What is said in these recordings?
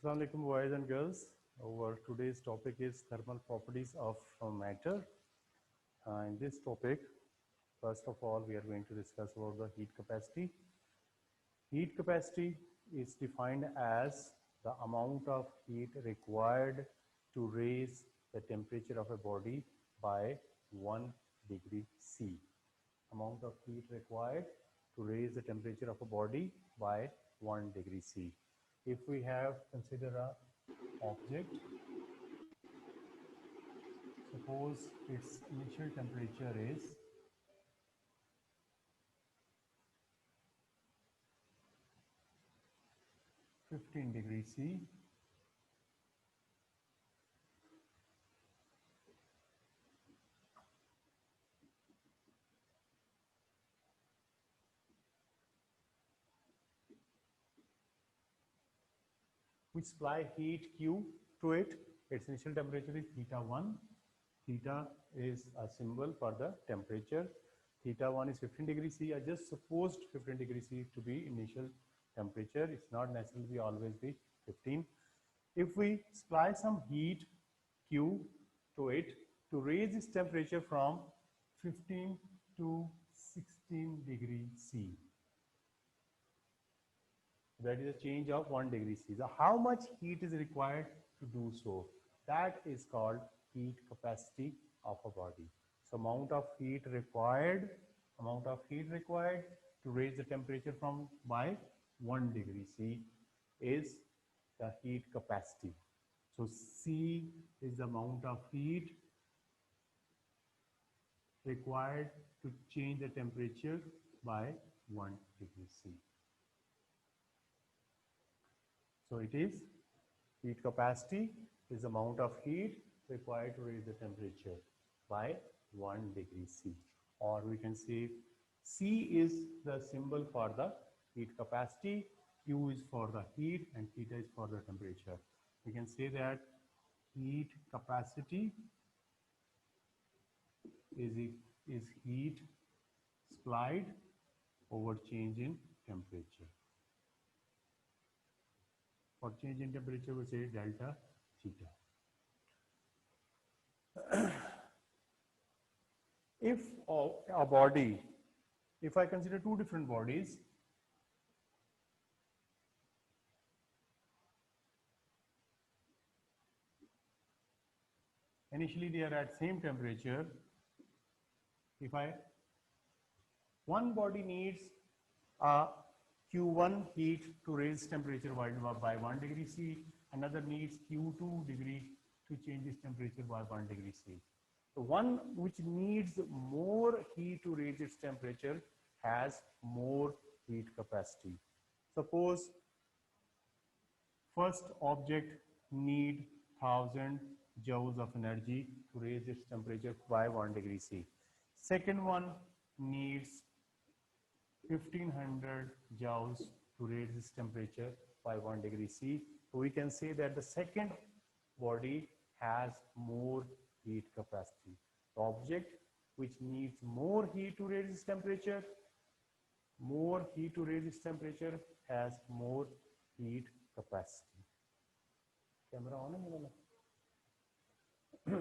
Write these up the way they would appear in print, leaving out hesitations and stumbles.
Assalamu alaikum boys and girls. Our today's topic is thermal properties of matter. In this topic, first of all, we are going to discuss about the heat capacity. Heat capacity is defined as the amount of heat required to raise the temperature of a body by 1 degree C. Amount of heat required to raise the temperature of a body by 1 degree C. If we have consider a object, suppose its initial temperature is 15 degrees C, we supply heat Q to it. Its initial temperature is theta 1. Theta is a symbol for the temperature. Theta 1 is 15 degrees C. I just supposed 15 degrees C to be initial temperature. It's not necessarily always be 15. If we supply some heat Q to it to raise its temperature from 15 to 16 degree C, that is a change of 1 degree C. So how much heat is required to do so? That is called heat capacity of a body. So amount of heat required to raise the temperature from by 1 degree C is the heat capacity. So C is the amount of heat required to change the temperature by 1 degree C. So it is heat capacity is the amount of heat required to raise the temperature by 1 degree C. Or we can say C is the symbol for the heat capacity, Q is for the heat, and theta is for the temperature. We can say that heat capacity is heat supplied over change in temperature. For change in temperature, we say delta theta. If a body, if I consider two different bodies, initially they are at same temperature. If one body needs a Q1 heat to raise temperature by 1 degree C, another needs Q2 degree to change its temperature by 1 degree C. The one which needs more heat to raise its temperature has more heat capacity. Suppose first object need 1000 joules of energy to raise its temperature by 1 degree C. Second one needs 1500 joules to raise its temperature by 1 degree C. So we can say that the second body has more heat capacity. The object which needs more heat to raise its temperature, has more heat capacity. Camera on hai?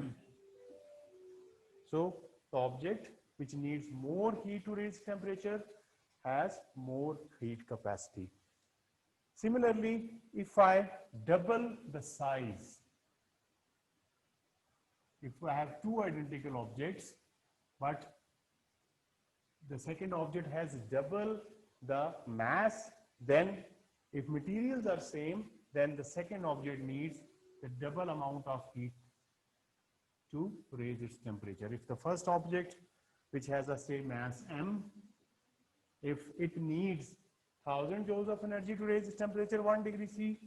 So the object which needs more heat to raise temperature has more heat capacity. Similarly, if I double the size, if I have two identical objects, but the second object has double the mass, then if materials are same, then the second object needs the double amount of heat to raise its temperature. If the first object, which has the same mass m, if it needs 1000 joules of energy to raise its temperature 1 degree C,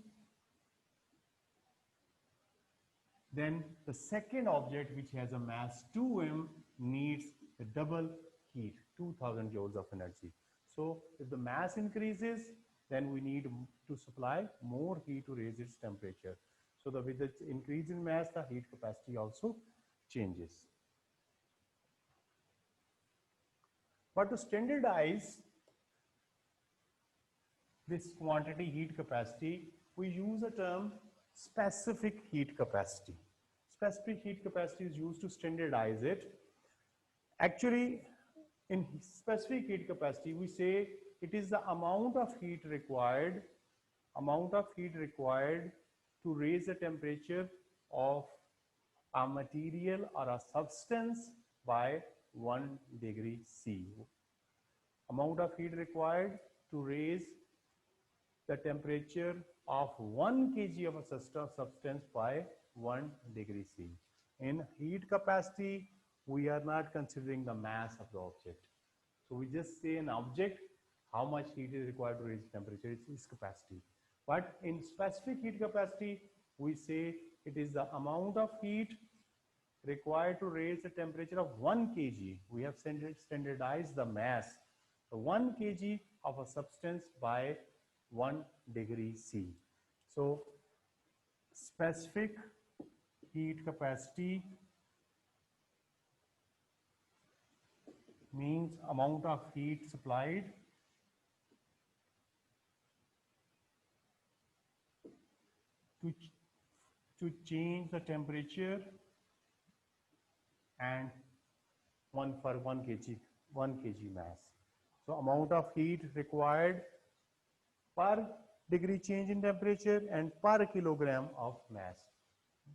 then the second object, which has a mass 2m, needs the double heat, 2000 joules of energy. So if the mass increases, then we need to supply more heat to raise its temperature. So with the increase in mass, the heat capacity also changes. But to standardize this quantity heat capacity, we use a term specific heat capacity. Specific heat capacity is used to standardize it. Actually, in specific heat capacity, we say it is the amount of heat required to raise the temperature of a material or a substance by 1 degree C. Amount of heat required to raise the temperature of 1 kg of a substance by 1 degree C. In heat capacity, we are not considering the mass of the object. So we just say an object, how much heat is required to raise the temperature, it's its capacity. But in specific heat capacity, we say it is the amount of heat required to raise the temperature of 1 kg. We have standardized the mass. So 1 kg of a substance by 1 degree C. So specific heat capacity means amount of heat supplied to change the temperature and 1 kg mass. So amount of heat required per degree change in temperature and per kilogram of mass.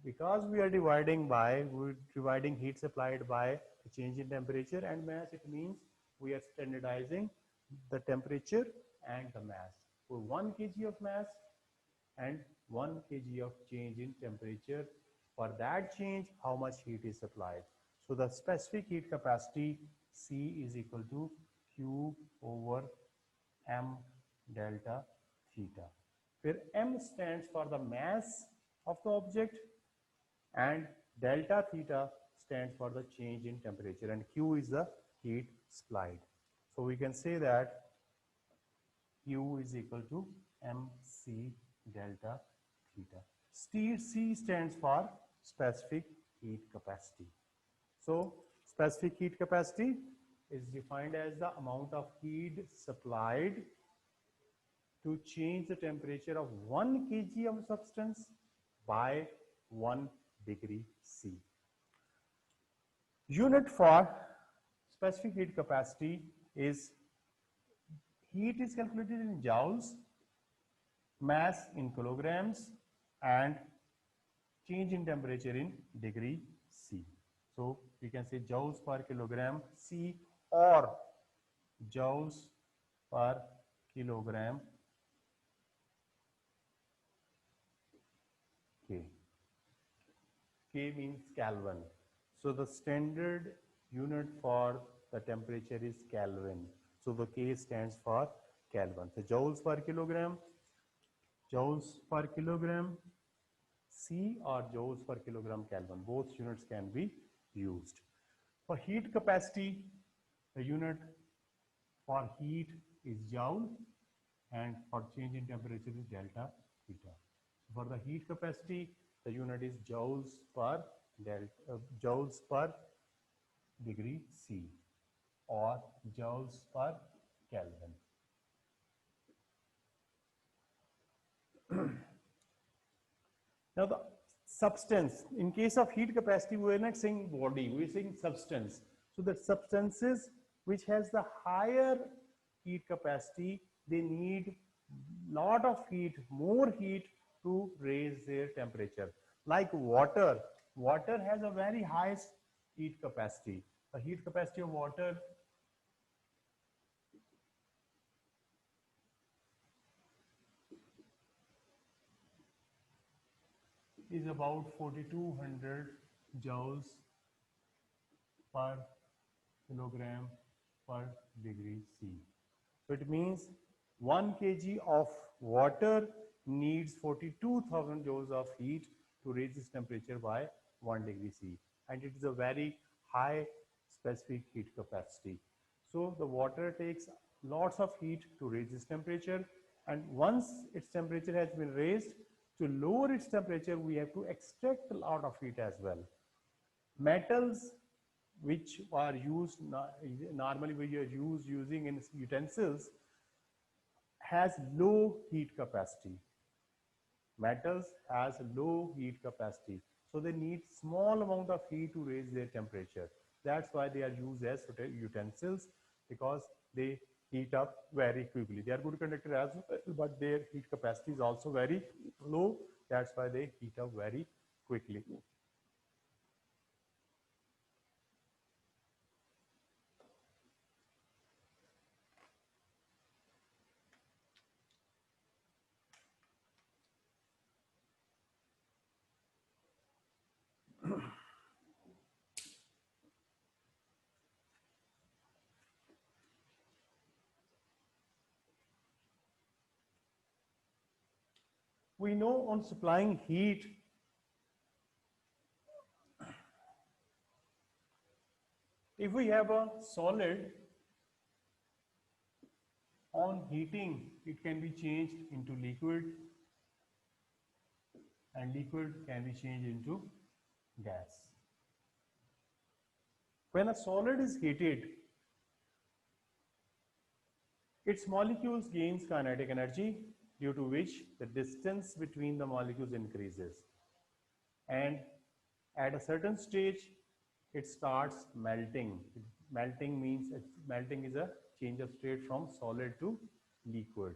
Because we are dividing heat supplied by the change in temperature and mass, it means we are standardizing the temperature and the mass. So 1 kg of mass and 1 kg of change in temperature. For that change, how much heat is supplied? So the specific heat capacity C is equal to Q over m delta theta, where m stands for the mass of the object and delta theta stands for the change in temperature, and Q is the heat supplied. So we can say that Q is equal to mc delta theta. C stands for specific heat capacity. So specific heat capacity is defined as the amount of heat supplied to change the temperature of 1 kg of substance by 1 degree C. Unit for specific heat capacity is heat is calculated in joules, mass in kilograms, and change in temperature in degree C. So we can say joules per kilogram C or joules per kilogram K. K means Kelvin. So the standard unit for the temperature is Kelvin. So the K stands for Kelvin. So joules per kilogram C or joules per kilogram Kelvin. Both units can be used. For heat capacity, the unit for heat is joule and for change in temperature is delta theta. For the heat capacity, the unit is joules per degree C or joules per Kelvin. Now the substance, in case of heat capacity, we are not saying body, we are saying substance. So the substances which has the higher heat capacity, they need lot of heat, more heat to raise their temperature. Like water has a very high heat capacity. The heat capacity of water is about 4200 joules per kilogram per degree C. So it means 1 kg of water needs 42,000 joules of heat to raise its temperature by 1 degree C, and it is a very high specific heat capacity. So the water takes lots of heat to raise its temperature, and once its temperature has been raised, to lower its temperature we have to extract a lot of heat as well. Metals which are used normally we are using in utensils has low heat capacity. Metals has low heat capacity, so they need small amount of heat to raise their temperature. That's why they are used as utensils, because they heat up very quickly. They are good conductor as well, but their heat capacity is also very low. That's why they heat up very quickly. We know on supplying heat, if we have a solid, on heating, it can be changed into liquid, and liquid can be changed into gas. When a solid is heated, its molecules gains kinetic energy, due to which the distance between the molecules increases. And at a certain stage, it starts melting. Melting means melting is a change of state from solid to liquid.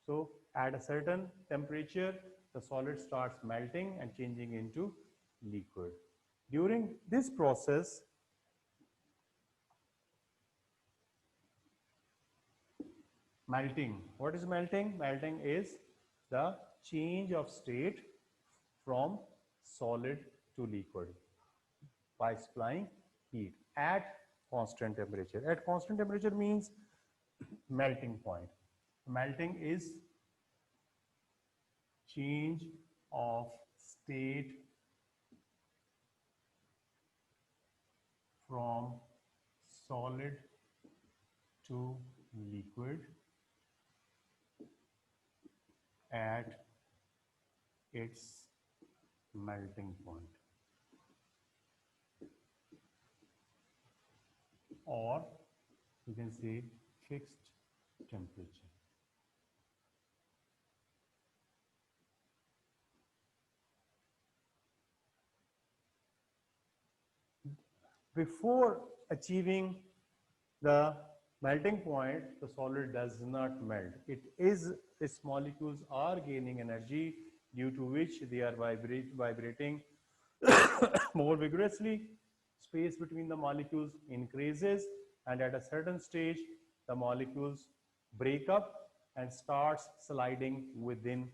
So at a certain temperature, the solid starts melting and changing into liquid. During this process, melting. What is melting? Melting is the change of state from solid to liquid by supplying heat at constant temperature. At constant temperature means melting point. Melting is change of state from solid to liquid at its melting point, or you can say fixed temperature. Before achieving the melting point, the solid does not melt. Its molecules are gaining energy, due to which they are vibrating more vigorously. Space between the molecules increases, and at a certain stage, the molecules break up and starts sliding within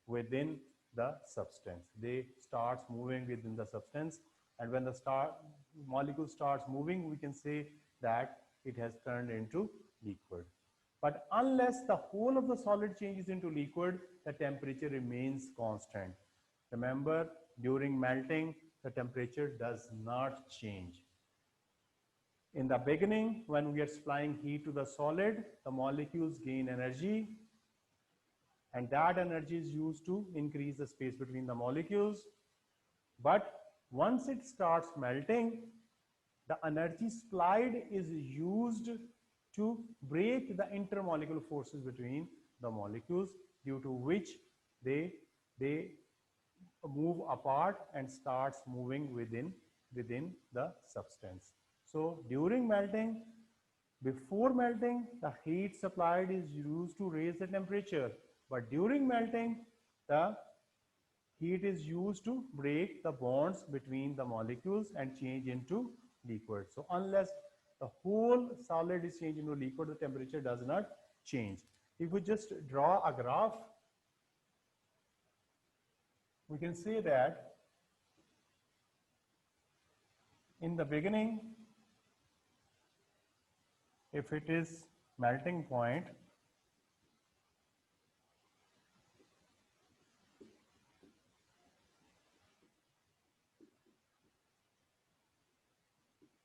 the substance. They starts moving within the substance, and when the molecule starts moving, we can say that it has turned into liquid. But unless the whole of the solid changes into liquid, the temperature remains constant. Remember, during melting, the temperature does not change. In the beginning, when we are supplying heat to the solid, the molecules gain energy, and that energy is used to increase the space between the molecules. But once it starts melting, the energy supplied is used to break the intermolecular forces between the molecules, due to which they move apart and starts moving within the substance. So during melting, before melting, the heat supplied is used to raise the temperature, but during melting, the heat is used to break the bonds between the molecules and change into liquid. So unless the whole solid is changed into liquid, the temperature does not change. If we just draw a graph, we can say that in the beginning, if it is melting point,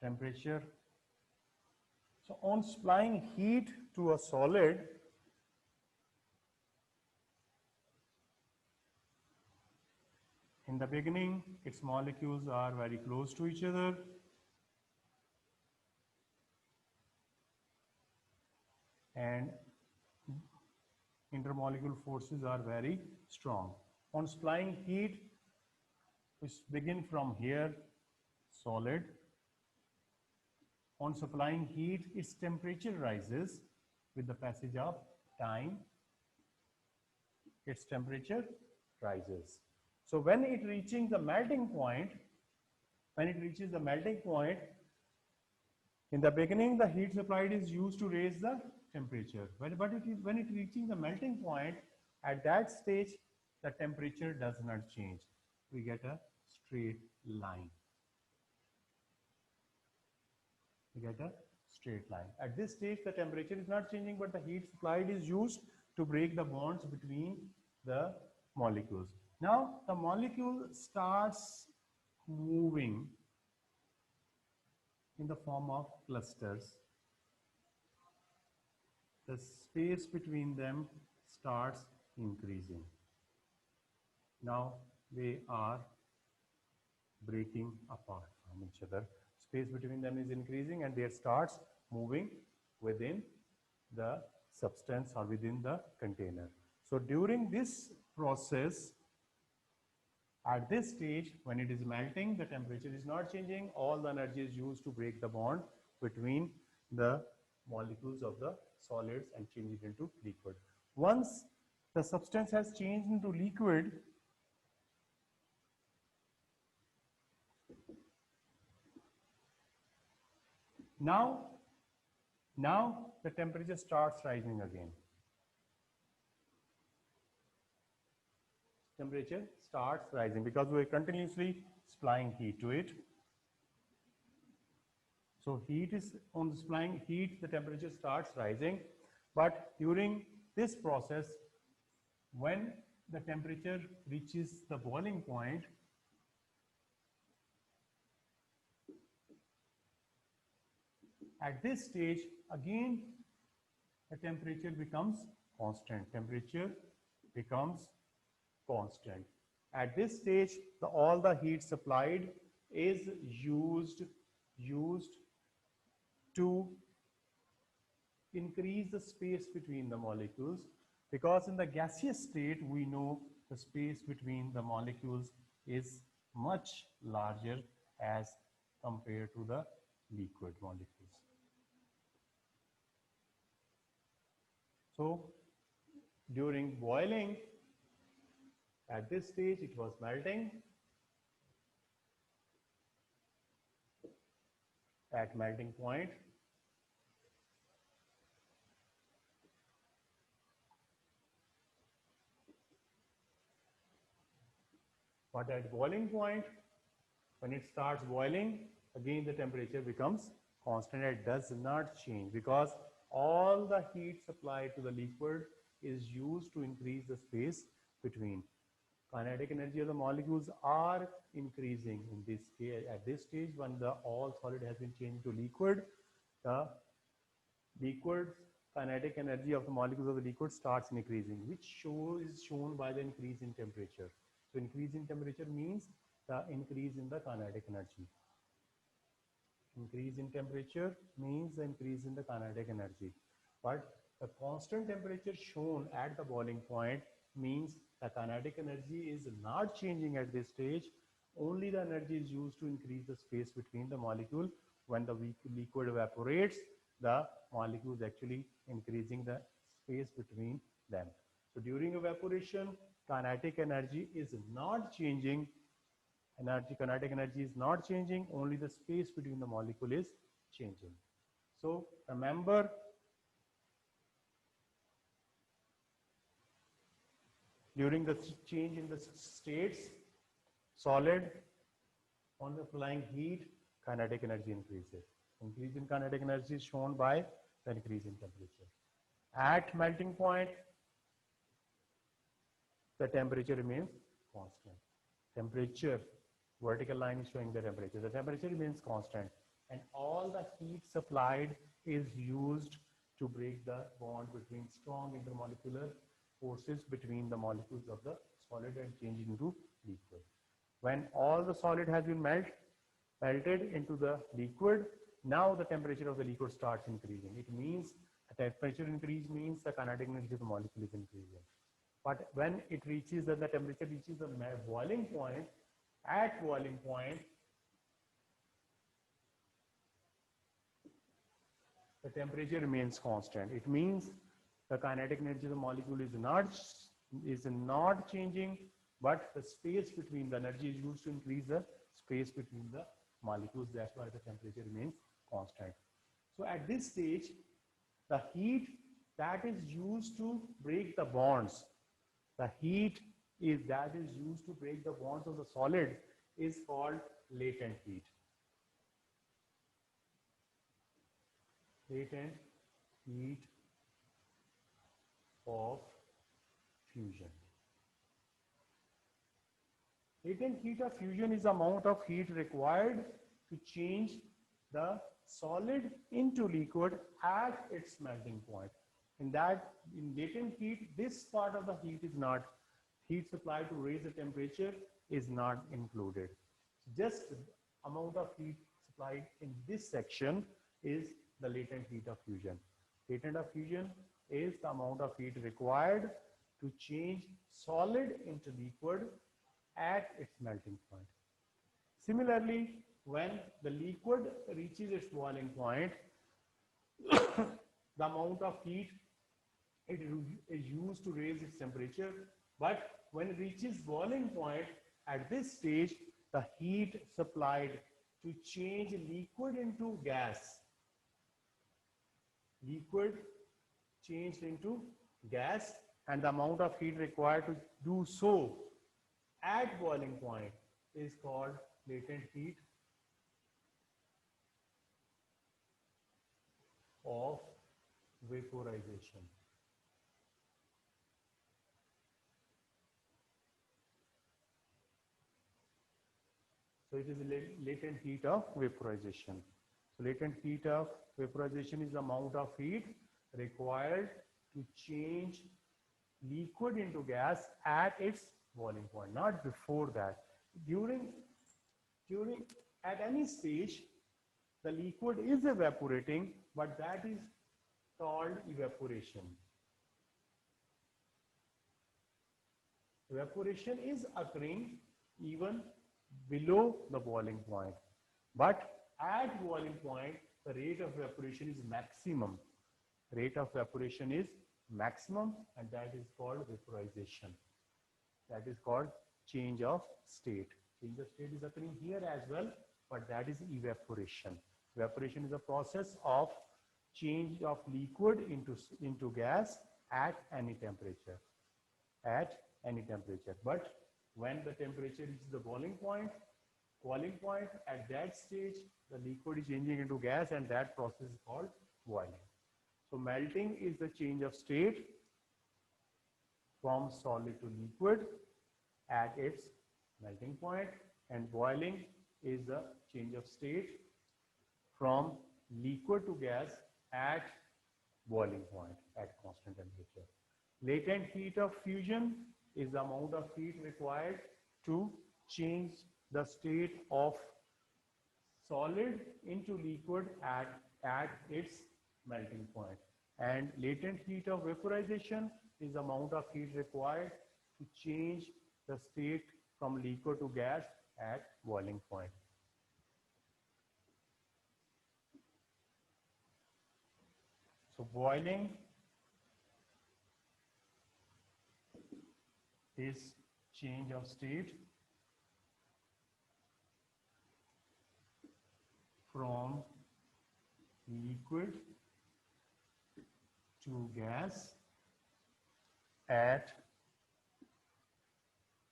temperature. So on supplying heat to a solid, in the beginning, its molecules are very close to each other. And intermolecular forces are very strong. On supplying heat, we begin from here, solid. On supplying heat, its temperature rises with the passage of time. Its temperature rises. So when it reaching the melting point, when it reaches the melting point, in the beginning, the heat supplied is used to raise the temperature. When it reaching the melting point, at that stage, the temperature does not change. We get a straight line. We get a straight line. At this stage, the temperature is not changing, but the heat supplied is used to break the bonds between the molecules. Now, the molecule starts moving in the form of clusters. The space between them starts increasing. Now they are breaking apart from each other. Space between them is increasing and they starts moving within the substance or within the container. So during this process, at this stage, when it is melting, the temperature is not changing. All the energy is used to break the bond between the molecules of the solids and change it into liquid. Once the substance has changed into liquid, now the temperature starts rising again. Temperature starts rising because we are continuously supplying heat to it. So heat is on supplying heat, the temperature starts rising. But during this process, when the temperature reaches the boiling point, at this stage, again, the temperature becomes constant. Temperature becomes constant. At this stage, all the heat supplied is used to increase the space between the molecules, because in the gaseous state, we know the space between the molecules is much larger as compared to the liquid molecules. So during boiling, at this stage, it was melting. At melting point, but at boiling point, when it starts boiling, again the temperature becomes constant. It does not change because all the heat supplied to the liquid is used to increase the space between. Kinetic energy of the molecules are increasing in this case. At this stage, when the all solid has been changed to liquid, the liquid's kinetic energy of the molecules of the liquid starts increasing, which is shown by the increase in temperature. So increase in temperature means the increase in the kinetic energy. Increase in temperature means the increase in the kinetic energy. But the constant temperature shown at the boiling point means the kinetic energy is not changing at this stage. Only the energy is used to increase the space between the molecule. When the liquid evaporates, the molecule is actually increasing the space between them. So during evaporation, kinetic energy is not changing. Kinetic energy is not changing. Only the space between the molecule is changing. So remember, during the change in the states, solid, on the applying heat, kinetic energy increases. Increase in kinetic energy is shown by the increase in temperature. At melting point, the temperature remains constant. Temperature, vertical line is showing the temperature. The temperature remains constant, and all the heat supplied is used to break the bond between strong intermolecular forces between the molecules of the solid and change into liquid. When all the solid has been melted into the liquid, now the temperature of the liquid starts increasing. It means the temperature increase means the kinetic energy of the molecule is increasing. But when it reaches, when the temperature reaches the boiling point, at boiling point, the temperature remains constant. It means the kinetic energy of the molecule is not changing, but the space between the energy is used to increase the space between the molecules. That's why the temperature remains constant. So at this stage, the heat that is used to break the bonds, the heat that is used to break the bonds of the solid is called latent heat. Latent heat of fusion. Latent heat of fusion is the amount of heat required to change the solid into liquid at its melting point. In latent heat, this part of the heat is not, heat supply to raise the temperature is not included. Just amount of heat supplied in this section is the latent heat of fusion. Latent of fusion is the amount of heat required to change solid into liquid at its melting point. Similarly, when the liquid reaches its boiling point, the amount of heat it is used to raise its temperature, but when it reaches boiling point, at this stage, the heat supplied to change liquid into gas, liquid changed into gas, and the amount of heat required to do so at boiling point is called latent heat of vaporization. So it is latent heat of vaporization. So latent heat of vaporization is the amount of heat required to change liquid into gas at its boiling point, not before that. At any stage, the liquid is evaporating, but that is called evaporation. Evaporation is occurring even below the boiling point, but at boiling point, the rate of evaporation is maximum. Rate of evaporation is maximum, and that is called vaporization. That is called change of state. Change of state is occurring here as well, but that is evaporation. Evaporation is a process of change of liquid into gas at any temperature. At any temperature. But when the temperature reaches the boiling point, at that stage, the liquid is changing into gas, and that process is called boiling. So melting is the change of state from solid to liquid at its melting point, and boiling is the change of state from liquid to gas at boiling point at constant temperature. Latent heat of fusion is the amount of heat required to change the state of solid into liquid at its melting point. And latent heat of vaporization is the amount of heat required to change the state from liquid to gas at boiling point. So boiling is change of state from liquid to gas at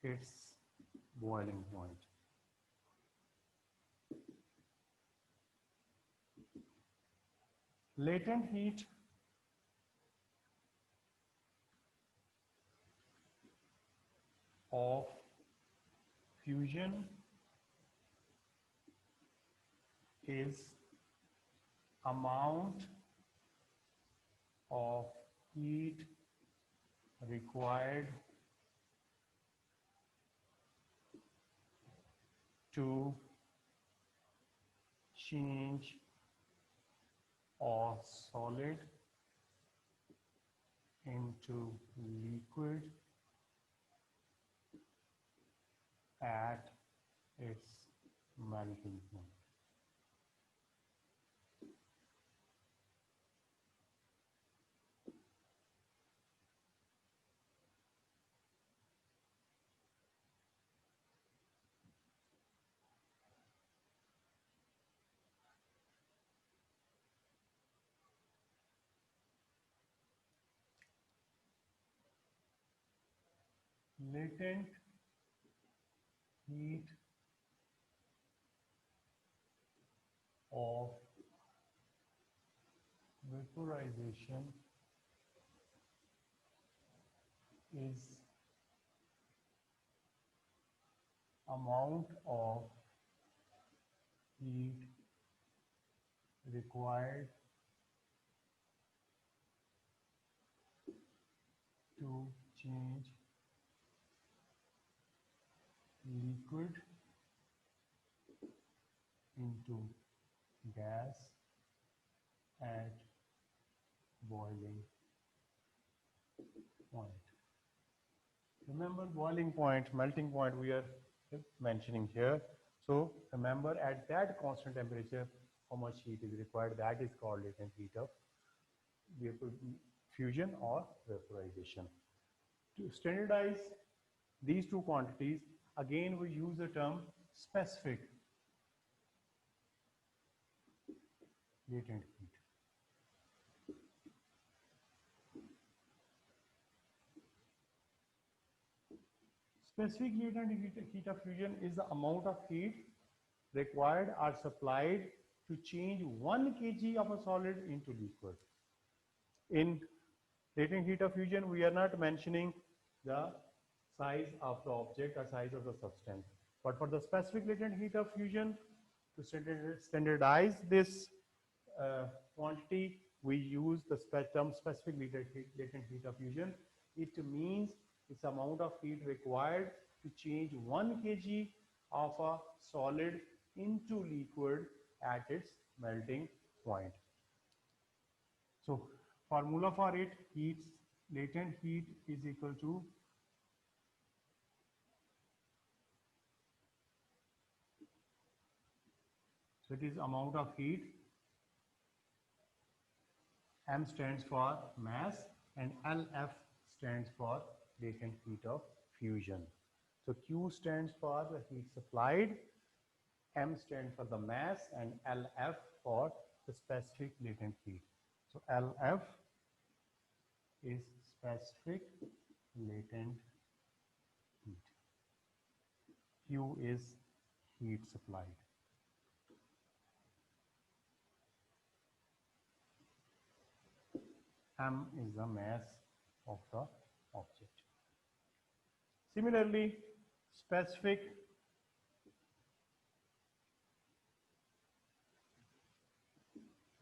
its boiling point. Latent heat of fusion is amount of heat required to change a solid into liquid at its melting point. Latent heat of vaporization is amount of heat required to change liquid into gas at boiling point. Remember boiling point, melting point we are mentioning here. So remember at that constant temperature how much heat is required, that is called latent heat of fusion or vaporization. To standardize these two quantities, again we use the term specific latent heat. Specific latent heat of fusion is the amount of heat required or supplied to change 1 kg of a solid into liquid. In latent heat of fusion, we are not mentioning the size of the object or size of the substance. But for the specific latent heat of fusion, to standardize this quantity, we use the term specific latent heat of fusion. It means its amount of heat required to change 1 kg of a solid into liquid at its melting point. So formula for it, latent heat is equal to so it is amount of heat. M stands for mass and LF stands for latent heat of fusion. So Q stands for the heat supplied, M stands for the mass and LF for the specific latent heat. So LF is specific latent heat. Q is heat supplied. M is the mass of the object. Similarly, specific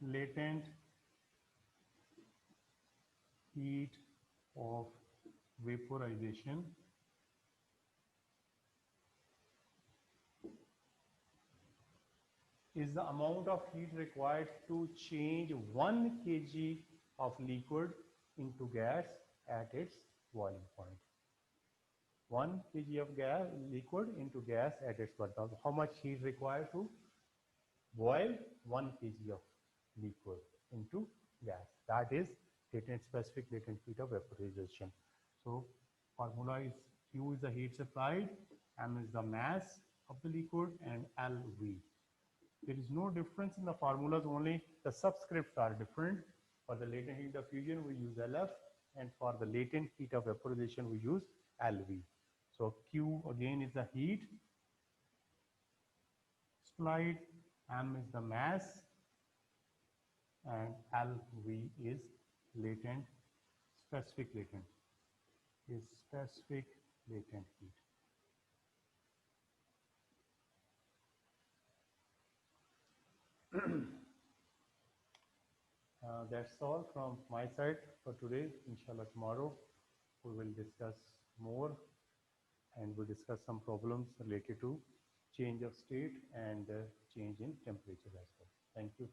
latent heat of vaporization is the amount of heat required to change 1 kg of liquid into gas at its boiling point. 1 kg of liquid into gas at its boiling point. How much heat required to boil 1 kg of liquid into gas? That is specific latent heat of vaporization. So formula is Q is the heat supplied, M is the mass of the liquid, and LV. There is no difference in the formulas, only the subscripts are different. For the latent heat of fusion, we use LF, and for the latent heat of vaporization, we use LV. So Q again is the heat supplied, M is the mass, and LV is latent, specific latent heat. That's all from my side for today. Inshallah, tomorrow we will discuss more and we'll discuss some problems related to change of state and change in temperature as well. Thank you.